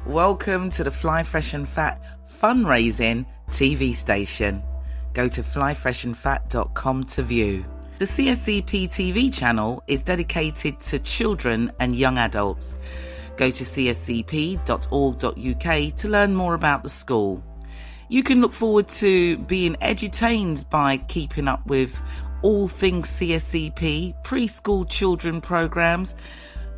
Welcome to the Fly Fresh and Fat Fundraising TV station. Go to flyfreshandfat.com to view. The CSEP TV channel is dedicated to children and young adults. Go to csep.org.uk to learn more about the school. You can look forward to being edutained by keeping up with all things CSEP, preschool children programs,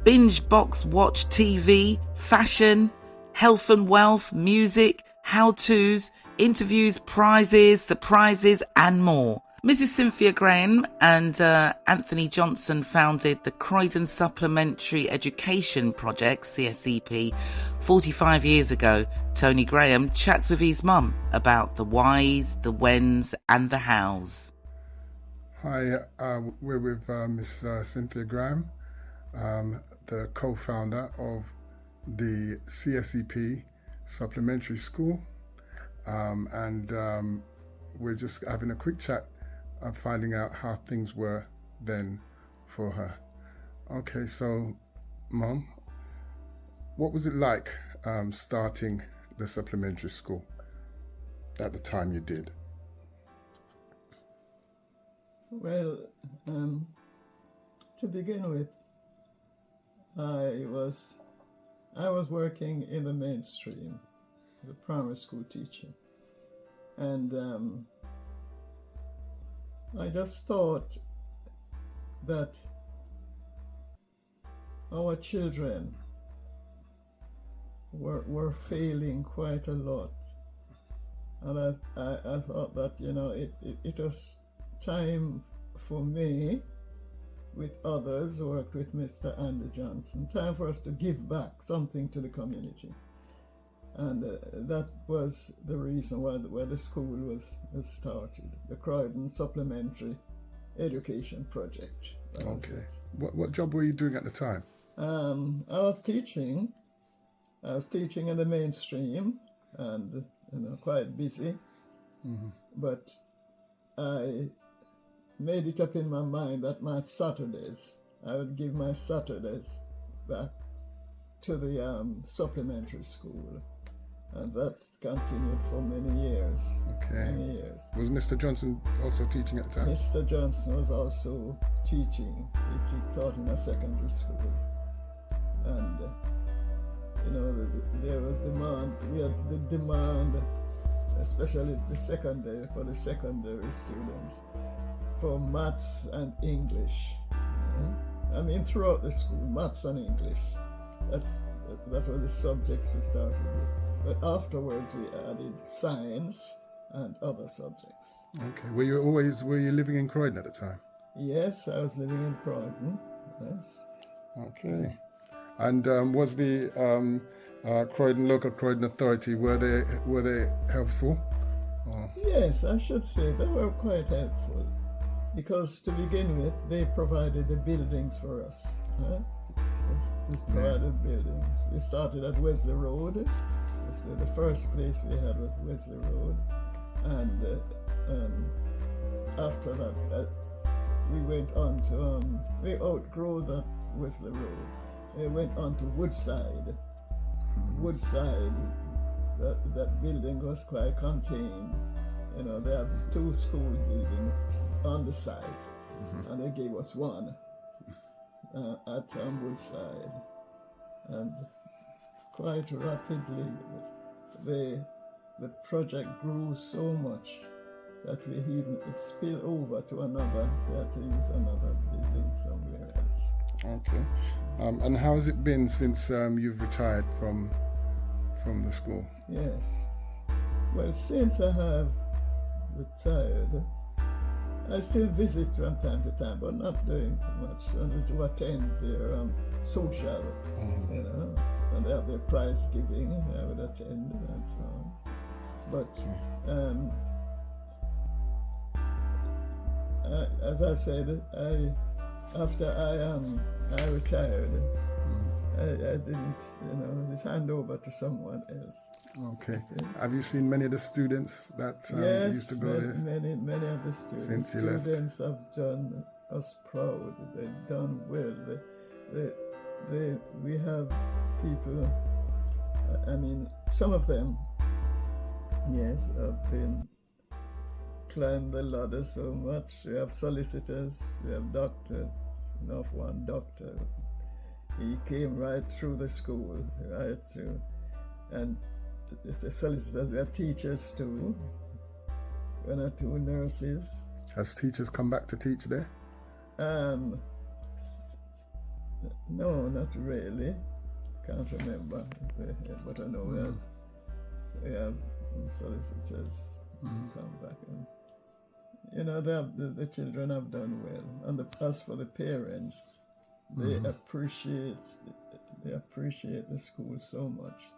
binge box watch TV, fashion, health and wealth, music, how-tos, interviews, prizes, surprises and more. Mrs. Cynthia Graham and Anthony Johnson founded the Croydon Supplementary Education Project, CSEP, 45 years ago. Tony Graham chats with his mum about the whys, the whens and the hows. Hi, we're with Miss Cynthia Graham, the co-founder of the CSEP Supplementary School, and we're just having a quick chat of finding out how things were then for her. Okay, so Mom, what was it like starting the supplementary school at the time you did? Well, to begin with, I was working in the mainstream, as a primary school teacher, and I just thought that our children were failing quite a lot, and I thought that it was time for me, with others, worked with Mr. Andy Johnson, time for us to give back something to the community. And that was the reason why the school was started, the Croydon Supplementary Education Project. Okay. What job were you doing at the time? I was teaching. I was teaching in the mainstream and quite busy. Mm-hmm. But I made it up in my mind that my Saturdays, I would give my Saturdays back to the supplementary school. And that continued for many years. Okay. Many years. Was Mr. Johnson also teaching at the time? Mr. Johnson was also teaching. He taught in a secondary school. And, there was demand. We had the demand, especially for the secondary students, for maths and English. Throughout the school, maths and English. That were the subjects we started with. But afterwards we added science and other subjects. Okay. Were you living in Croydon at the time? Yes, I was living in Croydon. Yes. Okay. And was the local Croydon Authority, were they helpful? Or? Yes, I should say they were quite helpful, because to begin with they provided the buildings for us. They provided buildings. We started at Wesley Road. So the first place we had was Wesley Road, and after that we went on to we outgrew that Wesley Road. We went on to Woodside. Woodside, that building was quite contained. They had 2 school buildings on the site, and they gave us one at Woodside, and quite rapidly, the project grew so much that it spilled over to another. We had to use another building somewhere else. Okay. And how has it been since you've retired from the school? Yes. Well, since I have retired, I still visit from time to time, but not doing much. Only to attend their social, when they have their prize giving, I would attend and so on. But as I said, after I retired, I didn't, just hand over to someone else. Okay. Have you seen many of the students that used to go there? Many of the students. Since you left? Students have done us proud. They've done well. We have people I mean, some of them, yes, have been climbed the ladder so much. We have solicitors, we have doctors. Enough one doctor, he came right through the school, right through, and it's a solicitor. We have teachers too, 1 or 2 nurses. Has teachers come back to teach there? No, not really. Can't remember, but I know we have solicitors come back, and the children have done well. And as for the parents, they appreciate the school so much.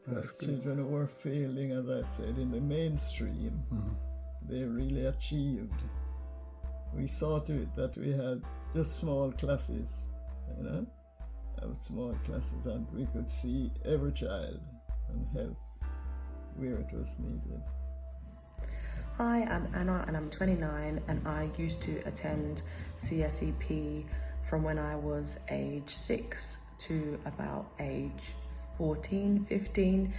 That's good. Children who were failing, as I said, in the mainstream, they really achieved. We saw to it that we had just small classes, small classes, and we could see every child and help where it was needed. Hi, I'm Anna and I'm 29, and I used to attend CSEP from when I was age 6 to about age 14, 15.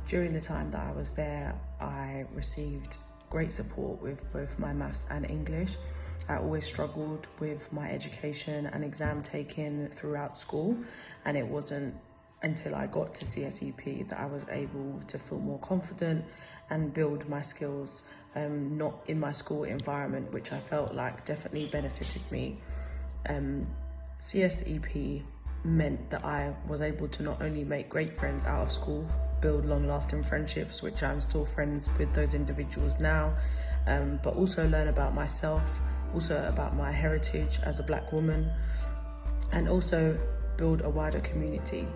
During the time that I was there, I received great support with both my maths and English. I always struggled with my education and exam taking throughout school, and it wasn't until I got to CSEP that I was able to feel more confident and build my skills, not in my school environment, which I felt like definitely benefited me. CSEP meant that I was able to not only make great friends out of school, build long-lasting friendships, which I'm still friends with those individuals now, but also learn about myself, also about my heritage as a Black woman, and also build a wider community.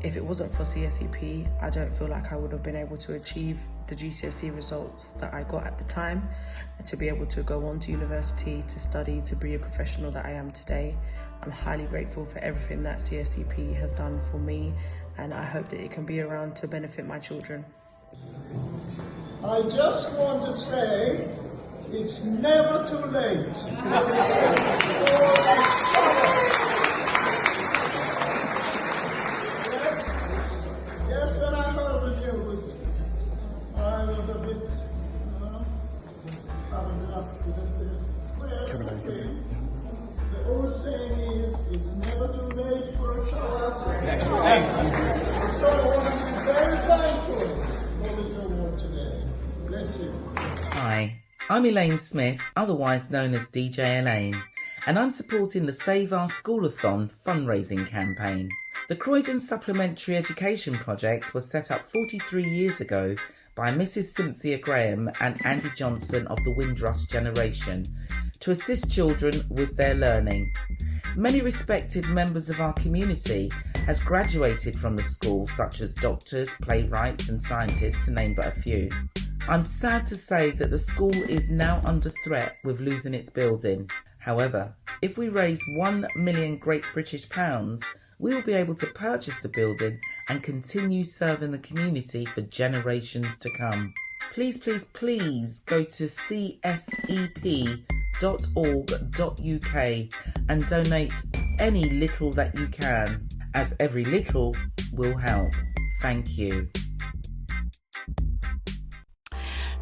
If it wasn't for CSEP, I don't feel like I would have been able to achieve the GCSE results that I got at the time, to be able to go on to university, to study, to be a professional that I am today. I'm highly grateful for everything that CSEP has done for me, and I hope that it can be around to benefit my children. I just want to say it's never too late. Yes, when I heard the news, I was a bit flabbergasted and said, well, okay. The old saying is, it's never too late for a shower. So I want to be very thankful for this award today. Bless you. Hi, I'm Elaine Smith, otherwise known as DJ Elaine, and I'm supporting the Save Our SchoolAthon fundraising campaign. The Croydon Supplementary Education Project was set up 43 years ago by Mrs. Cynthia Graham and Andy Johnson of the Windrush generation to assist children with their learning. Many respected members of our community has graduated from the school, such as doctors, playwrights and scientists, to name but a few. I'm sad to say that the school is now under threat with losing its building. However, if we raise £1 million Great British pounds, we will be able to purchase the building and continue serving the community for generations to come. Please, please, please go to csep.org.uk and donate any little that you can, as every little will help. Thank you.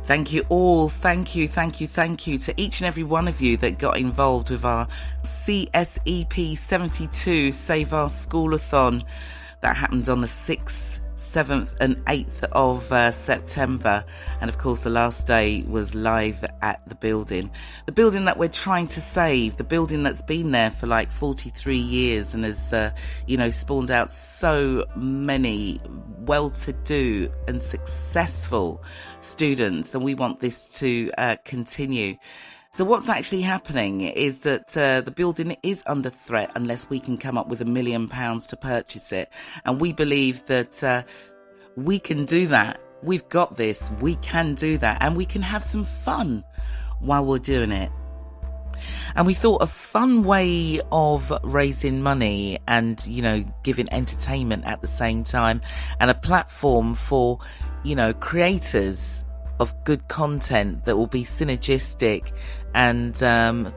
Thank you all. Thank you to each and every one of you that got involved with our CSEP 72 Save Our Schoolathon that happened on the 6th, 7th and 8th of September. And of course the last day was live at the building that we're trying to save, the building that's been there for like 43 years and has spawned out so many well-to-do and successful students, and we want this to continue. So what's actually happening is that the building is under threat unless we can come up with £1 million to purchase it. And we believe that we can do that. We've got this. We can do that. And we can have some fun while we're doing it. And we thought a fun way of raising money and, giving entertainment at the same time, and a platform for, creators of good content that will be synergistic and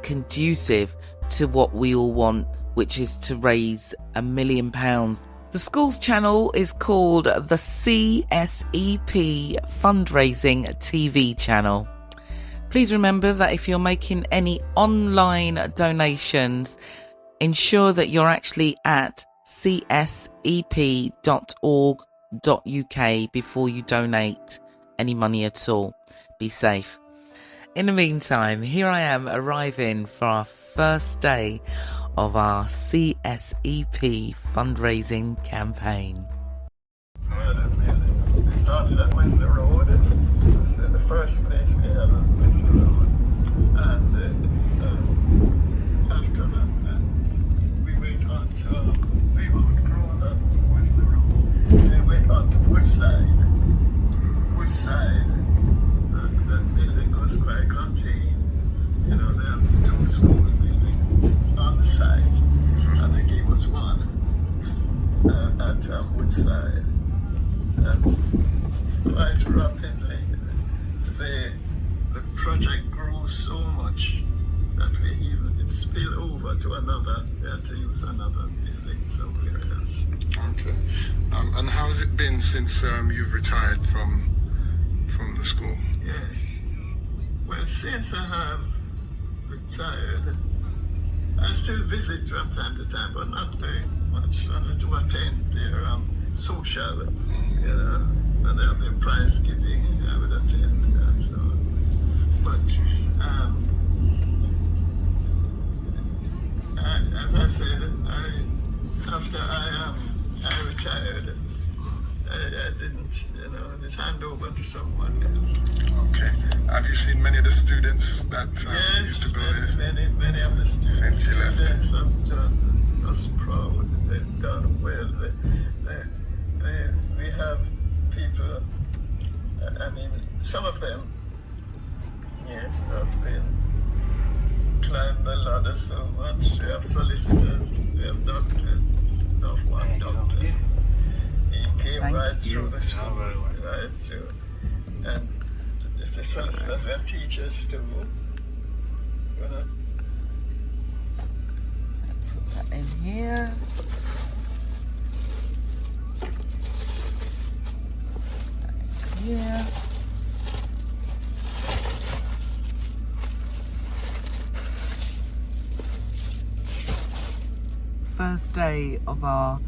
conducive to what we all want, which is to raise £1 million. The school's channel is called the CSEP Fundraising TV channel. Please remember that if you're making any online donations, ensure that you're actually at csep.org.uk before you donate any money at all. Be safe. In the meantime, here I am arriving for our first day of our CSEP fundraising campaign. We started at Whistler Road. So the first place we had was Whistler Road. And after that, we went on to, we outgrew that Whistler Road. We went on to Woodside. Woodside, that building was quite contained. You know, there was 2 school buildings on the site, and they gave us one at Woodside. And quite rapidly, the project grew so much that it spilled over to another. We had to use another building somewhere else. Okay. And how has it been since you've retired from the school? Yes. Well, since I have retired, I still visit from time to time, but not very much. Only to attend their social, you know, and they have their prize giving, I would attend and so on. But as I said, after I retired, I didn't, you know, just hand over to someone else. Okay. Have you seen many of the students that used to go there? Many of the students. Since you left? Students have done us proud. They've done well. We have people, I mean, some of them, yes, have climbed the ladder so much. We have solicitors, we have doctors, not one doctor. He came right through the school, right through. And the solicitors were teachers too. You know? Put that in here. Yeah. First day of our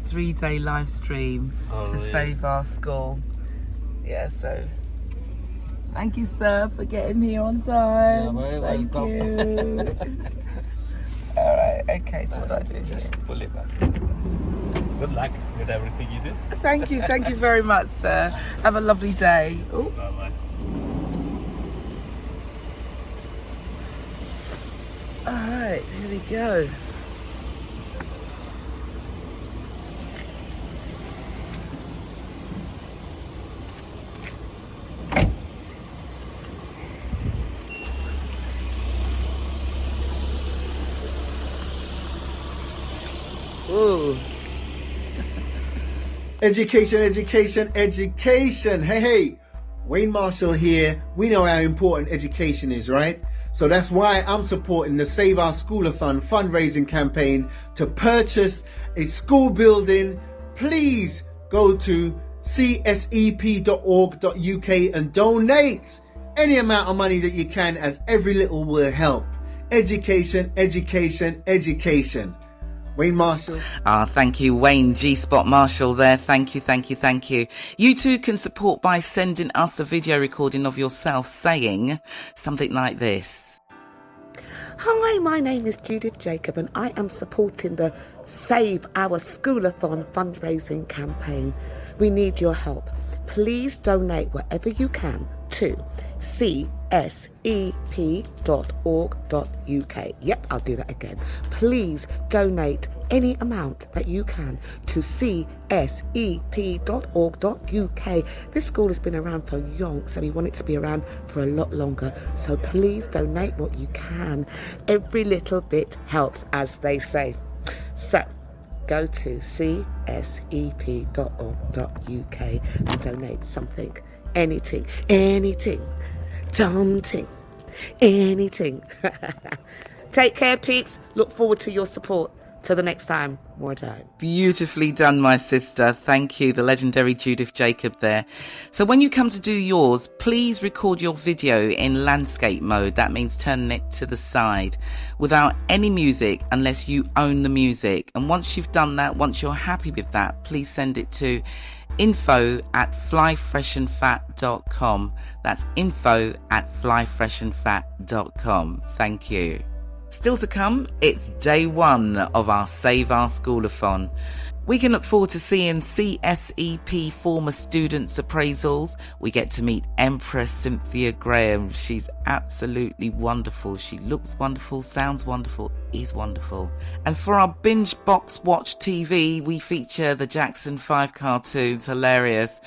3-day live stream to save our school. Yeah, so thank you, sir, for getting here on time. Thank you. All right, okay, so what do I do here? Pull it back. Good luck with everything you do. Thank you very much, sir. Have a lovely day. Ooh. Bye-bye. All right, here we go. Ooh. Education, education, education. Hey, Wayne Marshall here. We know how important education is, right? So that's why I'm supporting the Save Our SchoolAthon fundraising campaign to purchase a school building. Please go to csep.org.uk and donate any amount of money that you can, as every little will help. Education, education, education. Wayne Marshall. Thank you, Wayne G-Spot Marshall there. Thank you. You too can support by sending us a video recording of yourself saying something like this. Hi, my name is Judith Jacob and I am supporting the Save Our SchoolAthon fundraising campaign. We need your help. Please donate whatever you can to csep.org.uk. Yep, I'll do that again. Please donate any amount that you can to csep.org.uk. This school has been around for long, so we want it to be around for a lot longer. So please donate what you can. Every little bit helps, as they say. So go to csep.org.uk and donate something. Anything, something, anything. Take care, peeps. Look forward to your support. Till the next time, more time. Beautifully done, my sister. Thank you. The legendary Judith Jacob there. So when you come to do yours, please record your video in landscape mode. That means turning it to the side without any music unless you own the music. And once you've done that, once you're happy with that, please send it to info@flyfreshandfat.com. That's info@flyfreshandfat.com. Thank you. Still to come, it's day 1 of our Save Our Schoolathon. We can look forward to seeing CSEP former students' appraisals. We get to meet Empress Cynthia Graham. She's absolutely wonderful. She looks wonderful, sounds wonderful, is wonderful. And for our binge box watch TV, we feature the Jackson 5 cartoons. Hilarious.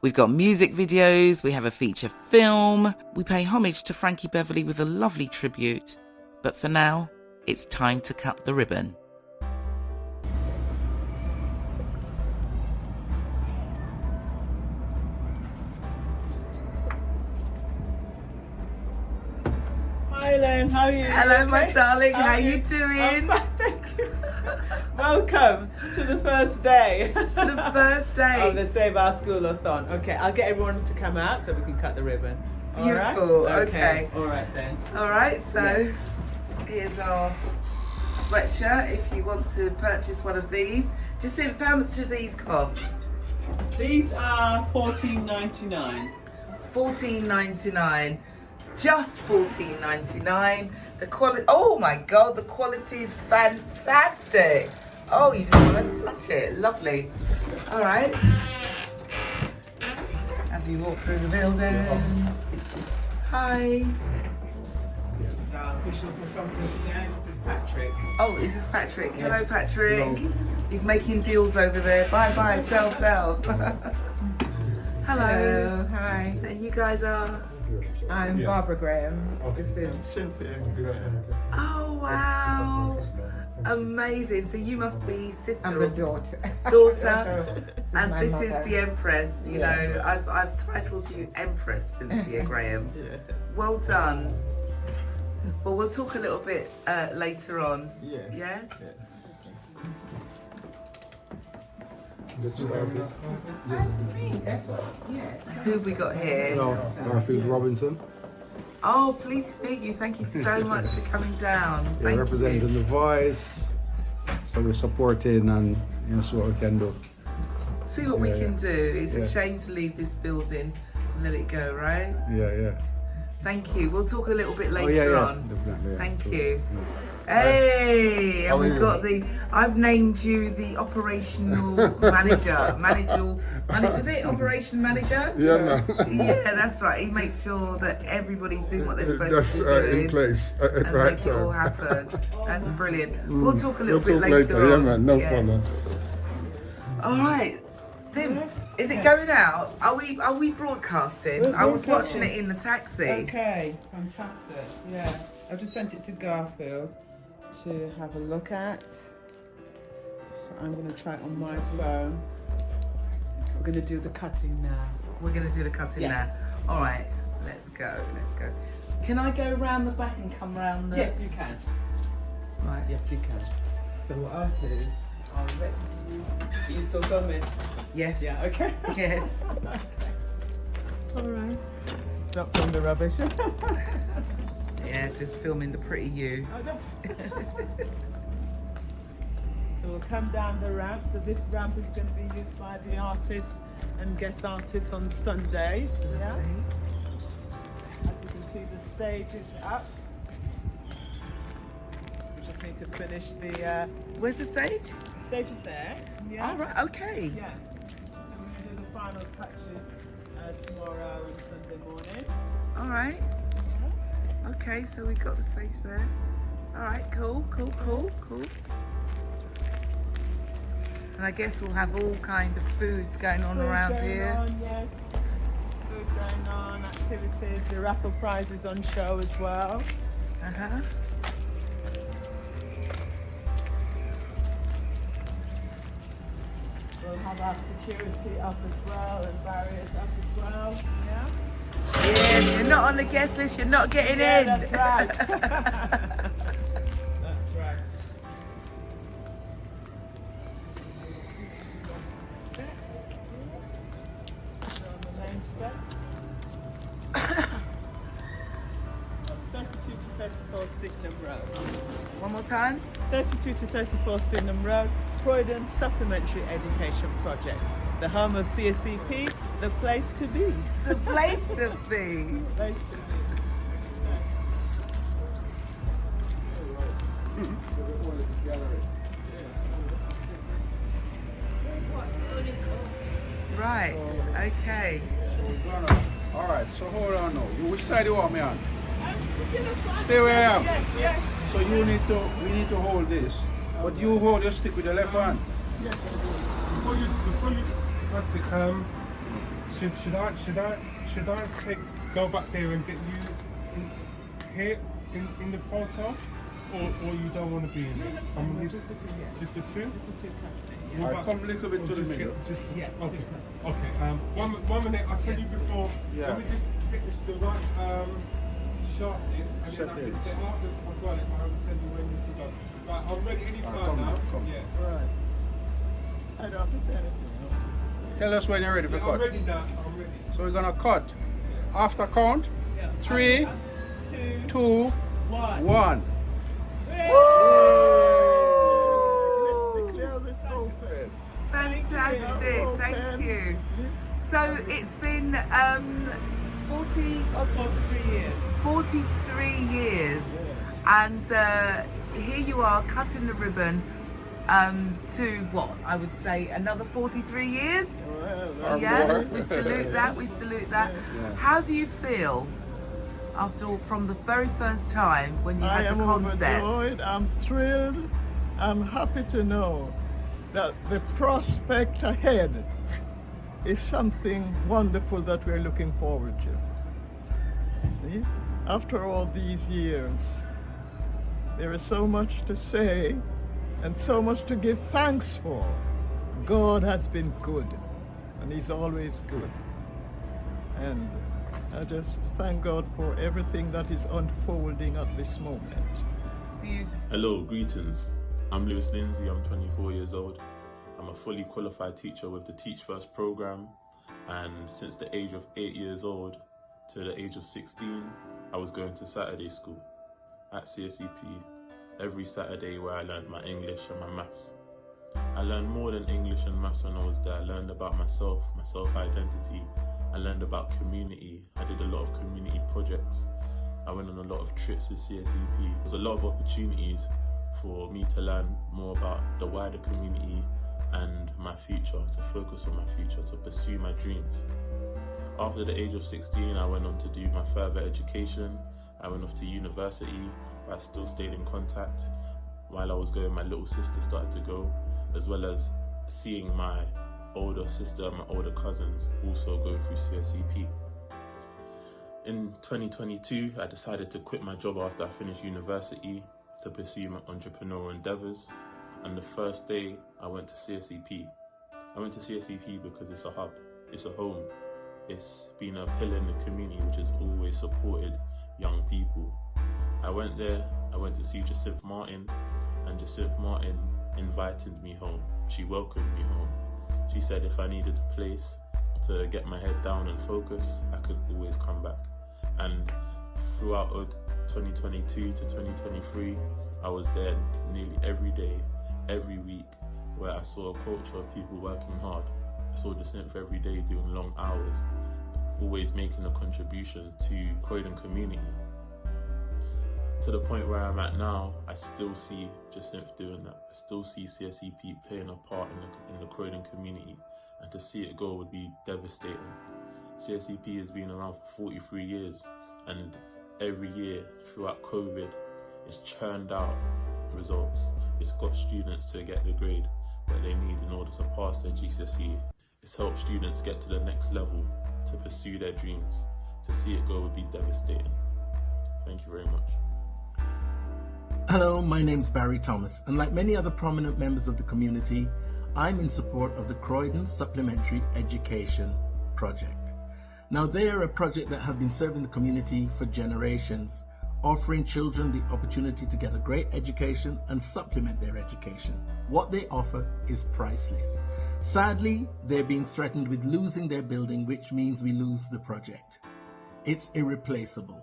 We've got music videos. We have a feature film. We pay homage to Frankie Beverly with a lovely tribute. But for now, it's time to cut the ribbon. Hi Elaine, how are you? Hello, my darling. How you I'm doing? fine, thank you. Welcome to the first day. To the first day. Of the Save Our Schoolathon. Okay, I'll get everyone to come out so we can cut the ribbon. All right? Beautiful. Okay. All right then. All right. So here's our sweatshirt. If you want to purchase one of these, just think, how much do these cost? These are $14.99. $14.99. Just $14.99. The quality. Oh my God, the quality is fantastic. Oh, you just want to touch it. Lovely. All right. As you walk through the building. Hi. This is our official photographer today. This is Patrick. Oh, is this Patrick? Hello, Patrick. He's making deals over there. Bye bye, sell, sell. Hello. Hi, And you guys are. I'm Barbara Graham. This is Cynthia. Oh wow. Amazing. So you must be sister I'm or the daughter. daughter. This And my this mother. is the Empress. You know, I've titled you Empress Cynthia Graham. Well done. Well, we'll talk a little bit later on. Yes. Yes? Yes. Who have we got here? Garfield Robinson. Oh, pleased to meet you. Thank you so much for coming down. Yeah, Thank representing you. the voice. So we're supporting and see what we can do. See what we Yeah, can do. It's a yeah. shame to leave this building and let it go, right? Yeah. Thank you. We'll talk a little bit Oh, later yeah. on. Definitely, yeah. Thank Cool. you. Yeah. Hey, How and are we've you? got I've named you the operational manager. Is it operation manager? Yeah, man. Yeah, that's right. He makes sure that everybody's doing what they're supposed That's to be doing. in place at And right make it all time. happen. That's brilliant. We'll talk a little We'll bit talk later Yeah, on. man. No Yeah. problem. All right, Sim, is it going out? Are we broadcasting? We're I was broadcasting. watching it in the taxi. Okay, fantastic. Yeah, I've just sent it to Garfield to have a look at. So I'm going to try it on my phone. We're going to do the cutting now. We're going to do the cutting Yes. now. All right, let's go. Can I go round the back and come round the? Yes, you can. Right. Yes, you can. So what I'll do, I'll let you still filming? Yes. Yeah, okay. Yes. All right. Not from the rubbish. Yeah, just filming the pretty you. So we'll come down the ramp. So this ramp is going to be used by the artists and guest artists on Sunday. Yeah. As you can see, the stage is up. We just need to finish the Where's the stage? stage is there. Yeah. All right. Okay. Yeah. So we're going to do the final touches tomorrow and Sunday morning. All right. Okay, so we've got the stage there. All right. Cool. And I guess we'll have all kind of foods going on around Food going here. on, yes. Food going on, activities, the raffle prizes on show as well. Uh-huh. We'll have our security up as well and barriers up as well. Yeah? Yeah, if you're not on the guest list, you're not getting in. That's right. That's right. steps. 32 to 34 Sydenham Road. One more time. 32 to 34 Sydenham Road, Croydon Supplementary Education Project. The home of CSEP, the place to be. The place to be. Place to be. Right, okay. All right, so hold on now. Which side you want me on? Stay where I am. Yes. So we need to hold this. But you hold your stick with the left hand. Yes. Before you that's it, should I go back there and get you here in the photo? Or you don't want to be in it? No, that's fine. Just the two, yeah. Just the two? Just the two cuts in it, yeah. What All right, come a little bit to the middle. Yeah, okay. two cuts. Okay. One minute. I'll tell you before. Yeah. Let me just get this the right sharpness, and then I can say after I've got it, I will tell you when you can go. Right, I'm ready anytime now. Come. Yeah. Right. I don't have to say anything. Tell us when you're ready for Yeah, cut. I'm ready now. I'm ready. So we're gonna cut. After count, Yeah. 3, 2, 1. Declare this open. Fantastic, thank you. So it's been 43 years. 43 years. And here you are cutting the ribbon to what I would say another 43 years. Well, Yes, we salute that. We salute that. Yeah. How do you feel after all from the very first time when you I had am the concept? overjoyed. I'm thrilled. I'm happy to know that the prospect ahead is something wonderful that we're looking forward to. See, after all these years, there is so much to say and so much to give thanks for. God has been good, and He's always good. And I just thank God for everything that is unfolding at this moment. Beautiful. Hello, greetings. I'm Lewis Lindsay, I'm 24 years old. I'm a fully qualified teacher with the Teach First program, and since the age of 8 years old to the age of 16, I was going to Saturday school at CSEP every Saturday, where I learned my English and my maths. I learned more than English and maths when I was there. I learned about myself, my self-identity. I learned about community. I did a lot of community projects. I went on a lot of trips with CSEP. There's a lot of opportunities for me to learn more about the wider community and my future, to focus on my future, to pursue my dreams. After the age of 16, I went on to do my further education. I went off to university, where I still stayed in contact. While I was going, my little sister started to go, as well as seeing my older sister and my older cousins also go through CSEP. In 2022, I decided to quit my job after I finished university to pursue my entrepreneurial endeavors. And the first day I went to CSEP. I went to CSEP because it's a hub, it's a home. It's been a pillar in the community which has always supported young people. I went there, I went to see Jacinth Martin, and Jacinth Martin invited me home. She welcomed me home. She said if I needed a place to get my head down and focus, I could always come back. And throughout 2022 to 2023, I was there nearly every day, every week, where I saw a culture of people working hard. I saw Jacinth every day doing long hours, always making a contribution to Croydon community. To the point where I'm at now, I still see Jacinth doing that. I still see CSEP playing a part in the Croydon community, and to see it go would be devastating. CSEP has been around for 43 years, and every year throughout COVID, it's churned out results. It's got students to get the grade that they need in order to pass their GCSE. It's helped students get to the next level to pursue their dreams. To see it go would be devastating. Thank you very much. Hello, my name's Barry Thomas, and like many other prominent members of the community, I'm in support of the Croydon Supplementary Education Project. Now, they are a project that have been serving the community for generations, offering children the opportunity to get a great education and supplement their education. What they offer is priceless. Sadly, they're being threatened with losing their building, which means we lose the project. It's irreplaceable.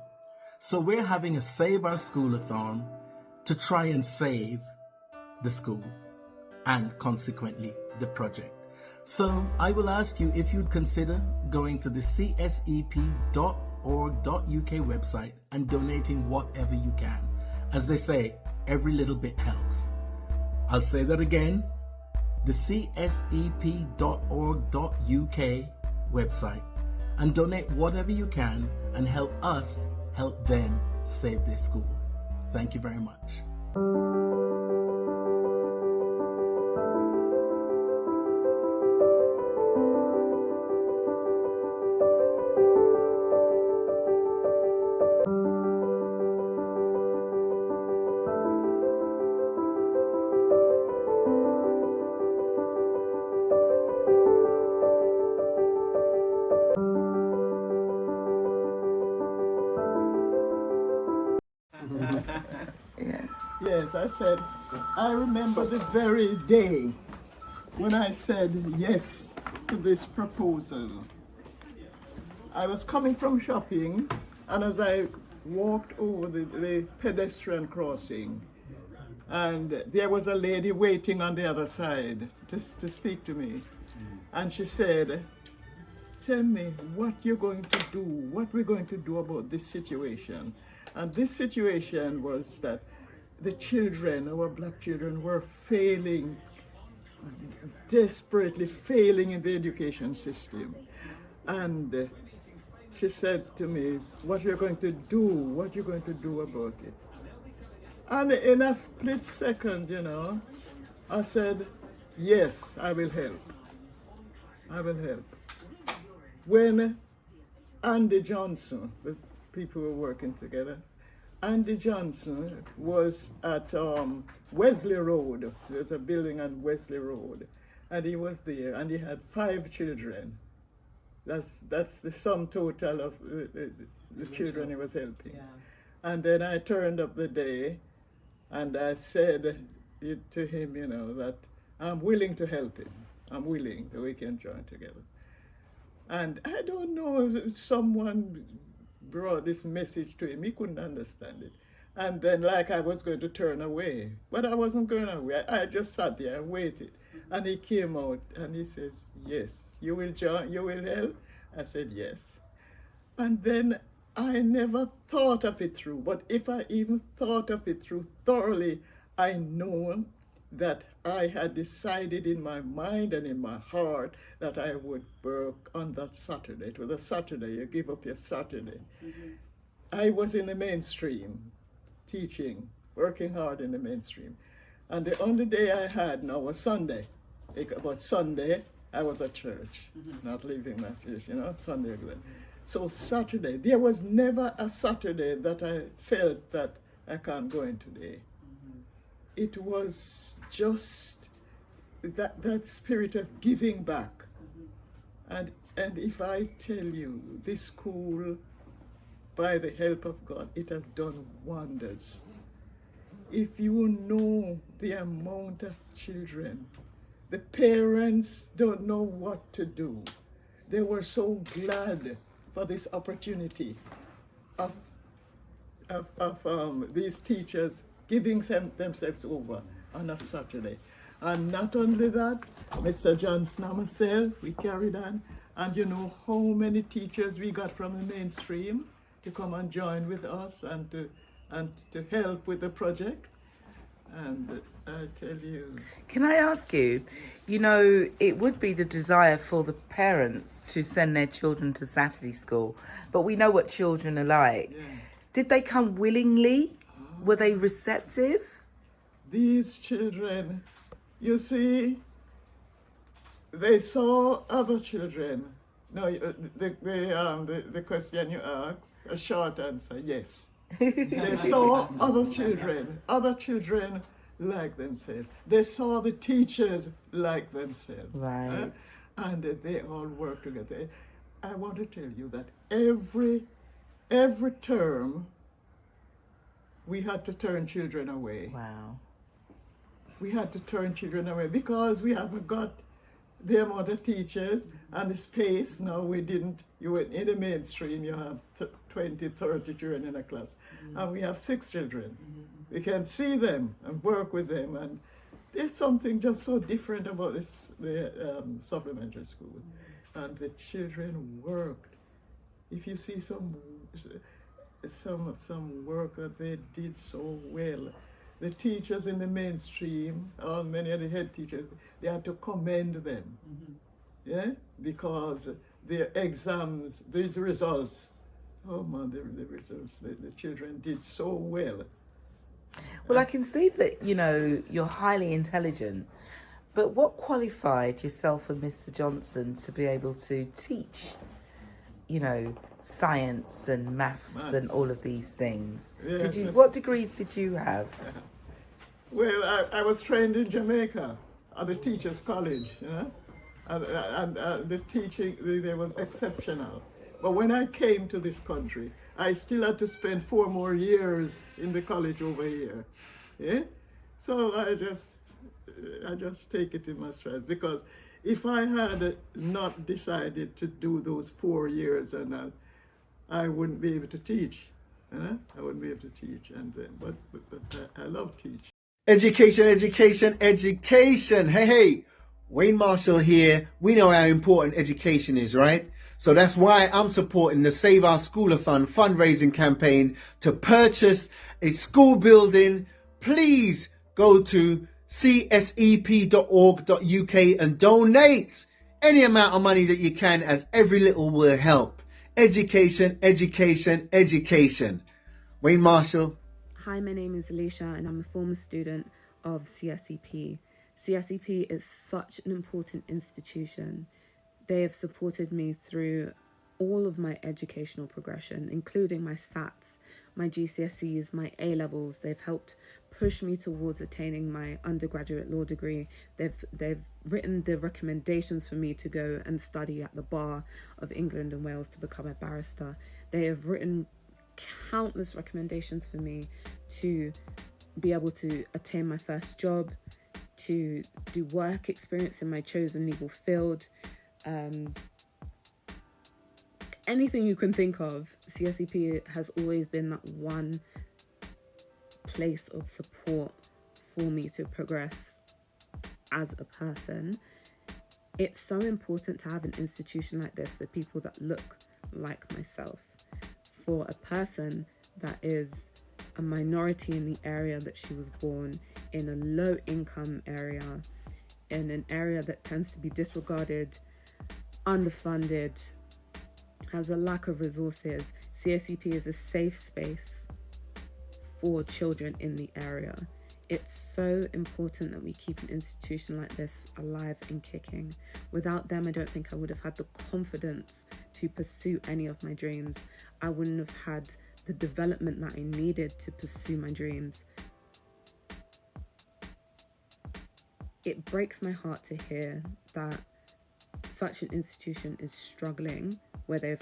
So we're having a Save Our School-a-thon to try and save the school and consequently the project. So I will ask you if you'd consider going to the csep.org.uk website and donating whatever you can. As they say, every little bit helps. I'll say that again, the csep.org.uk website, and donate whatever you can and help us help them save their school. Thank you very much. Yes, I said, I remember the very day when I said yes to this proposal. I was coming from shopping, and as I walked over the pedestrian crossing, and there was a lady waiting on the other side to speak to me. And she said, tell me what you're going to do, what we're going to do about this situation. And this situation was that the children, our black children, were failing, desperately failing in the education system. And she said to me, what you're going to do, what you're going to do about it. And in a split second, you know, I said, yes, I will help. I will help. When Andy Johnson, the people were working together, Andy Johnson was at Wesley Road. There's a building on Wesley Road. And he was there, and he had 5 children. That's the sum total of the children he was helping. Yeah. And then I turned up the day, and I said to him, you know, that I'm willing to help him. I'm willing that we can join together. And I don't know if someone brought this message to him. He couldn't understand it. And then like I was going to turn away, but I wasn't going away. I just sat there and waited. And he came out and he says, yes, you will join, you will help? I said, yes. And then I never thought of it through, but if I even thought of it through thoroughly, I know that I had decided in my mind and in my heart that I would work on that Saturday. It was a Saturday, you give up your Saturday. Mm-hmm. I was in the mainstream, teaching, working hard in the mainstream. And the only day I had now was Sunday. But Sunday, I was at church, not leaving my church, you know, Sunday. So Saturday, there was never a Saturday that I felt that I can't go in today. It was just that spirit of giving back. And if I tell you, this school, by the help of God, it has done wonders. If you know the amount of children, the parents don't know what to do. They were so glad for this opportunity of these teachers giving themselves over on a Saturday. And not only that, Mr. Johnson and myself, we carried on. And you know how many teachers we got from the mainstream to come and join with us and to help with the project. And I tell you. Can I ask you, you know, it would be the desire for the parents to send their children to Saturday school, but we know what children are like. Yeah. Did they come willingly? Were they receptive? These children, you see, they saw other children. No, the question you asked, a short answer, yes. They saw other children like themselves. They saw the teachers like themselves. Right. And they all work together. I want to tell you that every term, we had to turn children away. Wow. we had to turn children away because we haven't got the amount of teachers and the space. Now you went in the mainstream, you have 20, 30 children in a class, and we have 6 children. We can see them and work with them, and there's something just so different about the supplementary school. And the children worked. If you see some work that they did so well, the teachers in the mainstream, many of the head teachers, they had to commend them, yeah, because their exams, these results, oh man, the results, the children did so well. Well, I can see that, you're highly intelligent, but what qualified yourself and Mr. Johnson to be able to teach, science and maths and all of these things? Yes, What degrees did you have? Well, I was trained in Jamaica at the Teachers College, and the teaching there was exceptional. But when I came to this country, I still had to spend 4 more years in the college over here. Yeah? So I just take it in my strides, because if I had not decided to do those 4 years, and I wouldn't be able to teach. I wouldn't be able to teach, but I love teaching. Education, education, education. Hey, Wayne Marshall here. We know how important education is, right? So that's why I'm supporting the Save Our SchoolAthon fundraising campaign to purchase a school building. Please go to csep.org.uk and donate any amount of money that you can, as every little will help. Education, education, education. Wayne Marshall. Hi, my name is Alicia and I'm a former student of CSEP. CSEP is such an important institution. They have supported me through all of my educational progression, including my SATs, my GCSEs, my A-levels. They've helped push me towards attaining my undergraduate law degree. They've written the recommendations for me to go and study at the Bar of England and Wales to become a barrister. They have written countless recommendations for me to be able to attain my first job, to do work experience in my chosen legal field. Anything you can think of, CSEP has always been that one place of support for me to progress as a person. It's so important to have an institution like this for people that look like myself, for a person that is a minority in the area that she was born, in a low income area, in an area that tends to be disregarded, underfunded, has a lack of resources. CSEP is a safe space for children in the area. It's so important that we keep an institution like this alive and kicking. Without them, I don't think I would have had the confidence to pursue any of my dreams. I wouldn't have had the development that I needed to pursue my dreams. It breaks my heart to hear that such an institution is struggling, where they've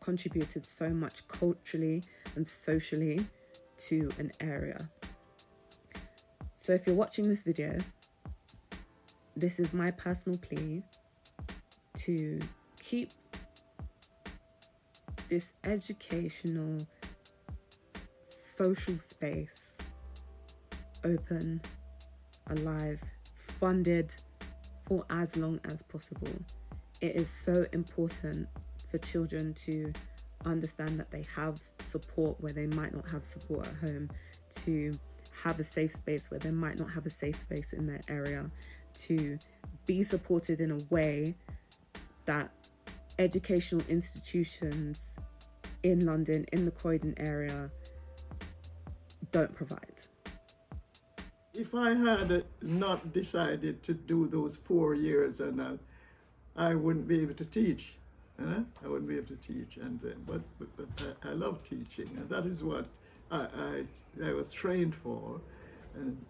contributed so much culturally and socially to an area. So if you're watching this video, this is my personal plea to keep this educational, social space open, alive, funded for as long as possible. It is so important for children to understand that they have support where they might not have support at home, to have a safe space where they might not have a safe space in their area, to be supported in a way that educational institutions in London, in the Croydon area, don't provide. If I had not decided to do those 4 years, and I wouldn't be able to teach. I wouldn't be able to teach, but I love teaching, and that is what I was trained for, and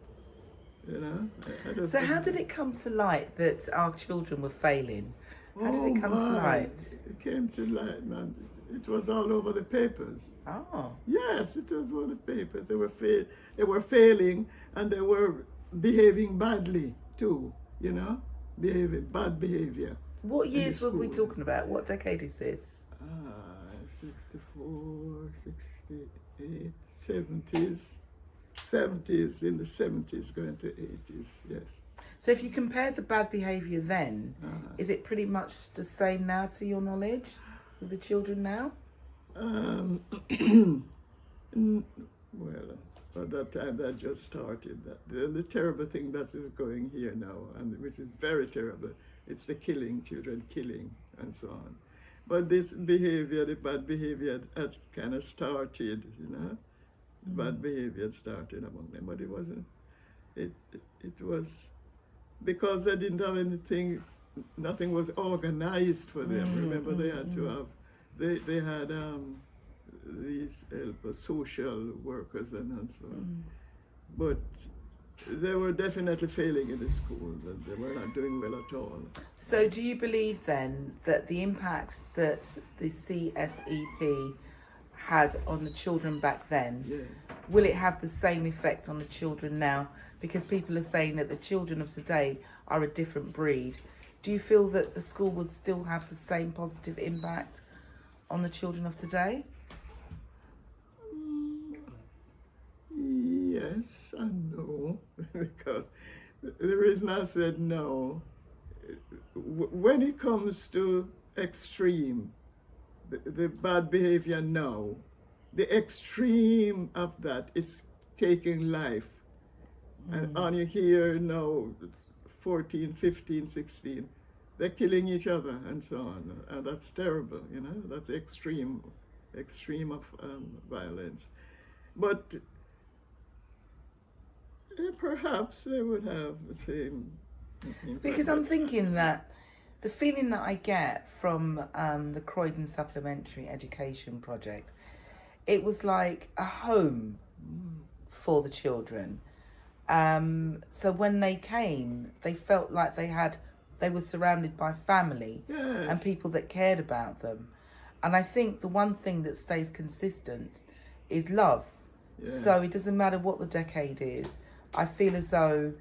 So how did it come to light that our children were failing? How did it come to light? It came to light, man. It was all over the papers. Oh. Yes, it was all the papers. They were failing, and they were behaving badly too, bad behavior. What years were we talking about? What decade is this? 64, 68, 70s. 70s, in the 70s going to 80s, yes. So if you compare the bad behaviour then, is it pretty much the same now to your knowledge with the children now? Well, at that time that just started. The terrible thing that is going here now, and which is very terrible, it's the killing, children killing, and so on. But this behavior, the bad behavior, had kind of started, Bad behavior had started among them, but it wasn't. It was because they didn't have anything. Nothing was organized for them. Remember, they had to have. They had these social workers and so on. But they were definitely failing in the school. They were not doing well at all. So do you believe then that the impact that the CSEP had on the children back then, will it have the same effect on the children now? Because people are saying that the children of today are a different breed. Do you feel that the school would still have the same positive impact on the children of today? Yes and no, because the reason I said no, when it comes to extreme, the bad behavior now, the extreme of that is taking life. And on you hear now, 14, 15, 16, they're killing each other and so on. And that's terrible, that's extreme of violence. But perhaps they would have the same impact. Because I'm thinking that the feeling that I get from the Croydon Supplementary Education Project, it was like a home for the children. So when they came, they felt like they were surrounded by family and people that cared about them. And I think the one thing that stays consistent is love. So it doesn't matter what the decade is. I feel as though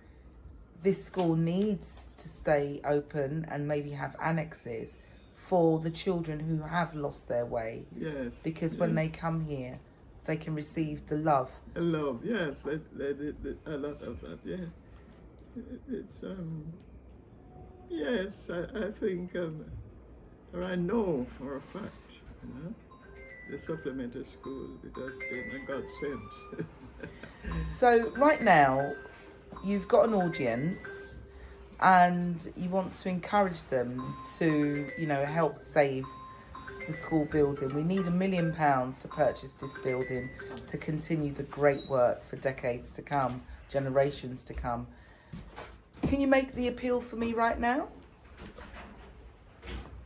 this school needs to stay open and maybe have annexes for the children who have lost their way. Yes. Because when they come here, they can receive the love. Love, yes. A lot of that, yeah. It's, yes, I think, or I know for a fact, the supplementary school, it has been a godsend. So right now, you've got an audience and you want to encourage them to, help save the school building. We need £1 million to purchase this building to continue the great work for decades to come, generations to come. Can you make the appeal for me right now?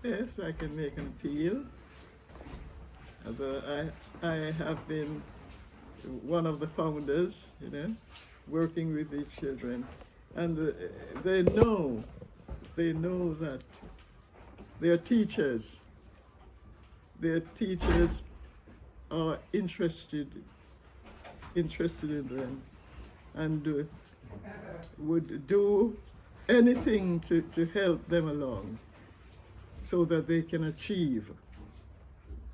Yes, I can make an appeal. Although I have been one of the founders, working with these children, and they know that their teachers are interested in them and would do anything to help them along so that they can achieve.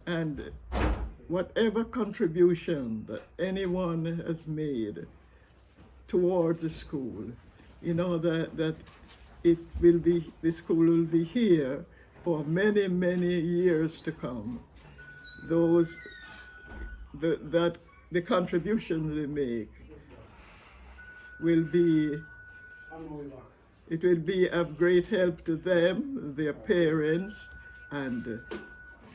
And whatever contribution that anyone has made towards the school, that it will be, the school will be here for many, many years to come. That the contributions they make will be of great help to them, their parents, and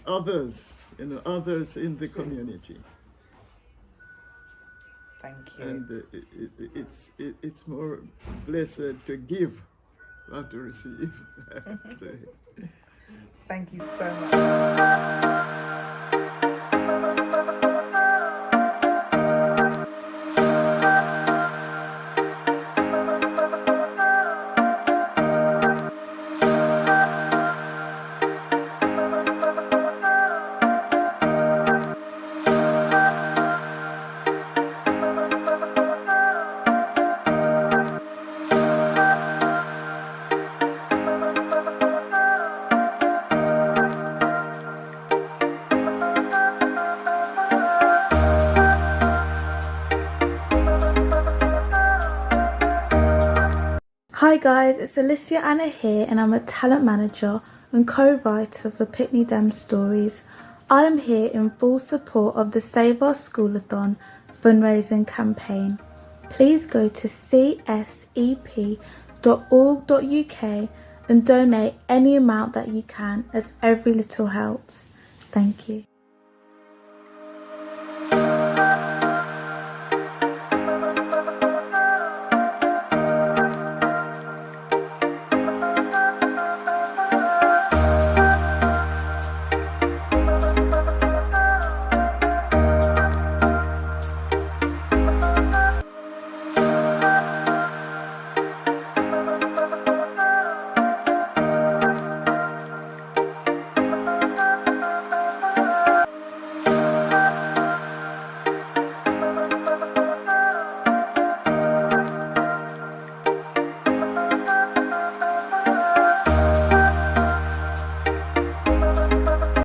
others, others in the community. Thank you. And it's more blessed to give than to receive. Thank you so much. Hi guys, it's Alicia Anna here and I'm a talent manager and co-writer for Pitney Damn Stories. I am here in full support of the Save Our SchoolAthon fundraising campaign. Please go to csep.org.uk and donate any amount that you can, as every little helps. Thank you.